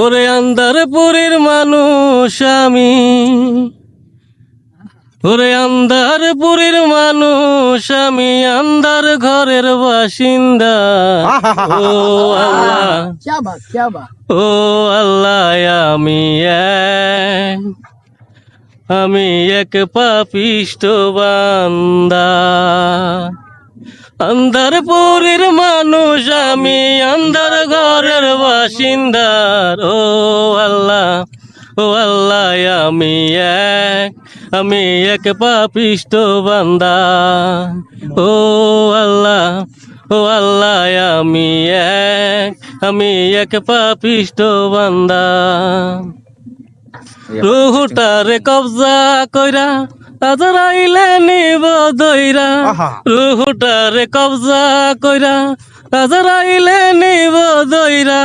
ওরে আন্দারপুরের মানুষ আমি, ওরে আন্দারপুরের মানুষ আমি, আন্দার ঘরের বাসিন্দা। ও আল্লাহ, ও আল্লাহ, আমি এক পাপিষ্ঠ বান্দা। আন্দারপুরের মানুষ আমি, আন্দার ঘরের বাসিন্দার। ও আল্লাহ, ও আল্লাহ, আমি এক পাপিষ্ঠ বান্দা। ও আল্লাহ, ও আল্লাহ, আমি এক পাপিষ্ঠ বান্দা। রুহুটারে কবজা কইরা আজরাইলে নিব দইরা। রুহুটারে কবজা কইরা আজরাইলে নিব দইরা।